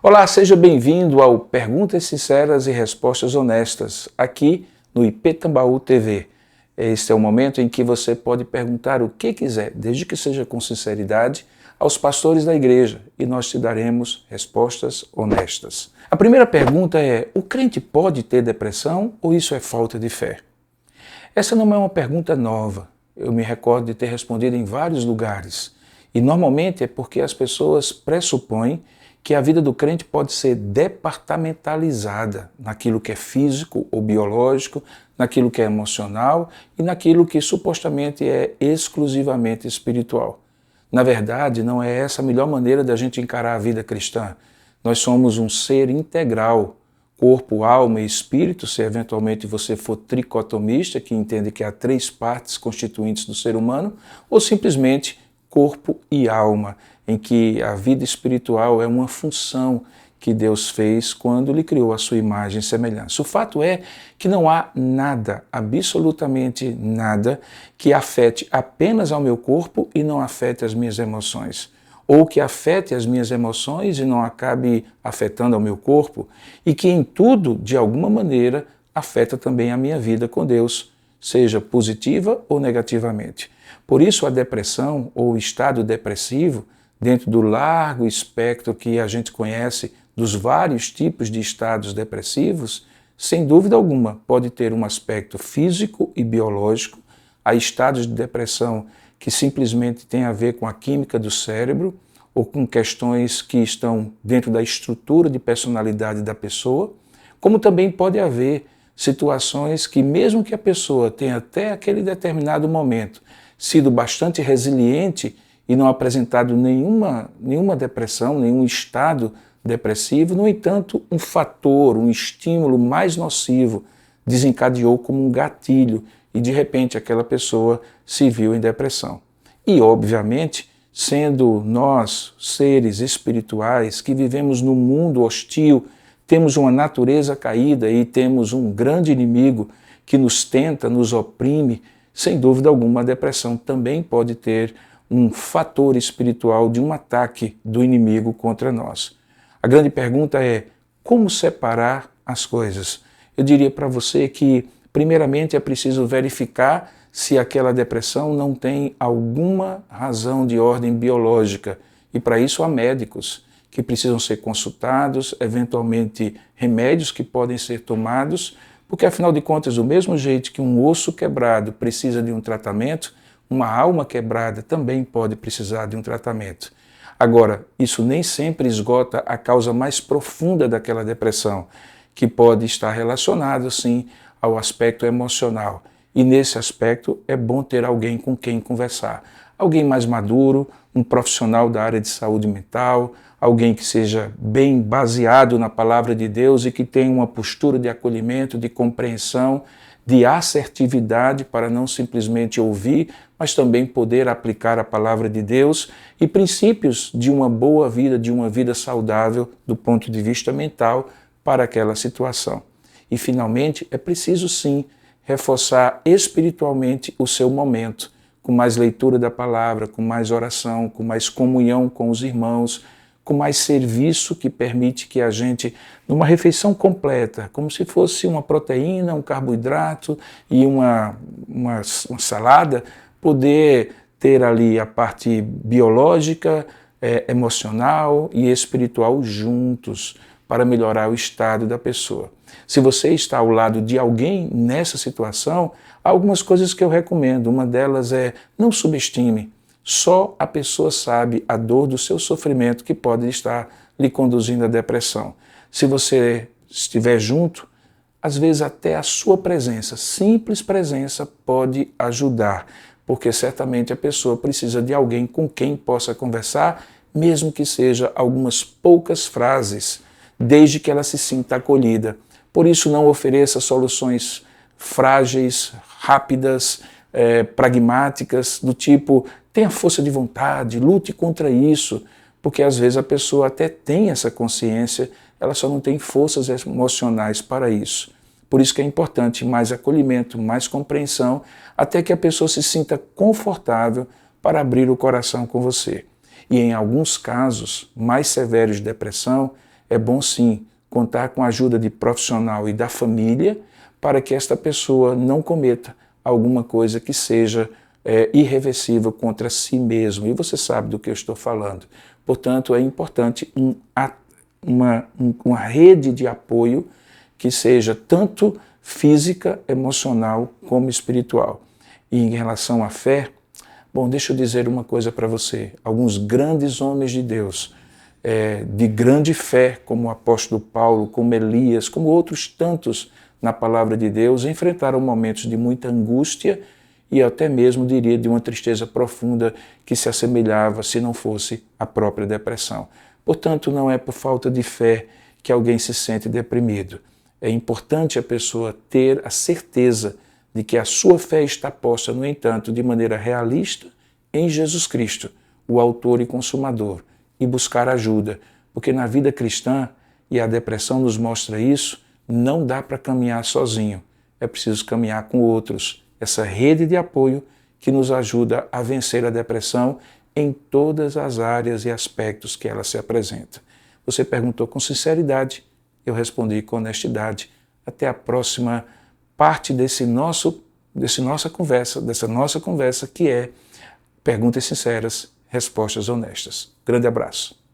Olá, seja bem-vindo ao Perguntas Sinceras e Respostas Honestas, aqui no IP Tambaú TV. Este é o momento em que você pode perguntar o que quiser, desde que seja com sinceridade, aos pastores da igreja, e nós te daremos respostas honestas. A primeira pergunta é: o crente pode ter depressão ou isso é falta de fé? Essa não é uma pergunta nova. Eu me recordo de ter respondido em vários lugares. E normalmente é porque as pessoas pressupõem que a vida do crente pode ser departamentalizada naquilo que é físico ou biológico, naquilo que é emocional e naquilo que supostamente é exclusivamente espiritual. Na verdade, não é essa a melhor maneira da gente encarar a vida cristã. Nós somos um ser integral, corpo, alma e espírito, se eventualmente você for tricotomista, que entende que há três partes constituintes do ser humano, ou simplesmente corpo e alma, em que a vida espiritual é uma função que Deus fez quando lhe criou a sua imagem e semelhança. O fato é que não há nada, absolutamente nada, que afete apenas ao meu corpo e não afete as minhas emoções. Ou que afete as minhas emoções e não acabe afetando ao meu corpo, e que em tudo, de alguma maneira, afeta também a minha vida com Deus, seja positiva ou negativamente. Por isso a depressão ou o estado depressivo, dentro do largo espectro que a gente conhece dos vários tipos de estados depressivos, sem dúvida alguma pode ter um aspecto físico e biológico. Há estados de depressão que simplesmente têm a ver com a química do cérebro ou com questões que estão dentro da estrutura de personalidade da pessoa, como também pode haver situações que, mesmo que a pessoa tenha até aquele determinado momento sido bastante resiliente e não apresentado nenhuma depressão, nenhum estado depressivo, no entanto, um fator, um estímulo mais nocivo desencadeou como um gatilho e, de repente, aquela pessoa se viu em depressão. E, obviamente, sendo nós seres espirituais que vivemos num mundo hostil, temos uma natureza caída e temos um grande inimigo que nos tenta, nos oprime, sem dúvida alguma, a depressão também pode ter um fator espiritual de um ataque do inimigo contra nós. A grande pergunta é: como separar as coisas? Eu diria para você que, primeiramente, é preciso verificar se aquela depressão não tem alguma razão de ordem biológica. E para isso há médicos que precisam ser consultados, eventualmente remédios que podem ser tomados, porque afinal de contas, do mesmo jeito que um osso quebrado precisa de um tratamento, uma alma quebrada também pode precisar de um tratamento. Agora, isso nem sempre esgota a causa mais profunda daquela depressão, que pode estar relacionado, sim, ao aspecto emocional. E nesse aspecto é bom ter alguém com quem conversar. Alguém mais maduro, um profissional da área de saúde mental, alguém que seja bem baseado na palavra de Deus e que tenha uma postura de acolhimento, de compreensão, de assertividade para não simplesmente ouvir, mas também poder aplicar a palavra de Deus e princípios de uma boa vida, de uma vida saudável do ponto de vista mental para aquela situação. E finalmente é preciso sim reforçar espiritualmente o seu momento, com mais leitura da palavra, com mais oração, com mais comunhão com os irmãos, com mais serviço que permite que a gente, numa refeição completa, como se fosse uma proteína, um carboidrato e uma salada, poder ter ali a parte biológica, emocional e espiritual juntos para melhorar o estado da pessoa. Se você está ao lado de alguém nessa situação, há algumas coisas que eu recomendo. Uma delas é: não subestime. Só a pessoa sabe a dor do seu sofrimento que pode estar lhe conduzindo à depressão. Se você estiver junto, às vezes até a sua presença, simples presença, pode ajudar, porque certamente a pessoa precisa de alguém com quem possa conversar, mesmo que seja algumas poucas frases, desde que ela se sinta acolhida. Por isso, não ofereça soluções frágeis, rápidas, pragmáticas, do tipo: tenha força de vontade, lute contra isso, porque às vezes a pessoa até tem essa consciência, ela só não tem forças emocionais para isso. Por isso que é importante mais acolhimento, mais compreensão, até que a pessoa se sinta confortável para abrir o coração com você. E em alguns casos mais severos de depressão, é bom sim contar com a ajuda de profissional e da família para que esta pessoa não cometa alguma coisa que seja irreversível contra si mesmo. E você sabe do que eu estou falando. Portanto, é importante uma rede de apoio que seja tanto física, emocional, como espiritual. E em relação à fé, bom, deixa eu dizer uma coisa para você. Alguns grandes homens de Deus, de grande fé, como o apóstolo Paulo, como Elias, como outros tantos na palavra de Deus, enfrentaram momentos de muita angústia e até mesmo, diria, de uma tristeza profunda que se assemelhava, se não fosse, à própria depressão. Portanto, não é por falta de fé que alguém se sente deprimido. É importante a pessoa ter a certeza de que a sua fé está posta, no entanto, de maneira realista em Jesus Cristo, o autor e consumador, e buscar ajuda, porque na vida cristã, e a depressão nos mostra isso, não dá para caminhar sozinho, é preciso caminhar com outros, essa rede de apoio que nos ajuda a vencer a depressão em todas as áreas e aspectos que ela se apresenta. Você perguntou com sinceridade, eu respondi com honestidade. Até a próxima parte dessa nossa conversa que é perguntas sinceras, respostas honestas. Grande abraço.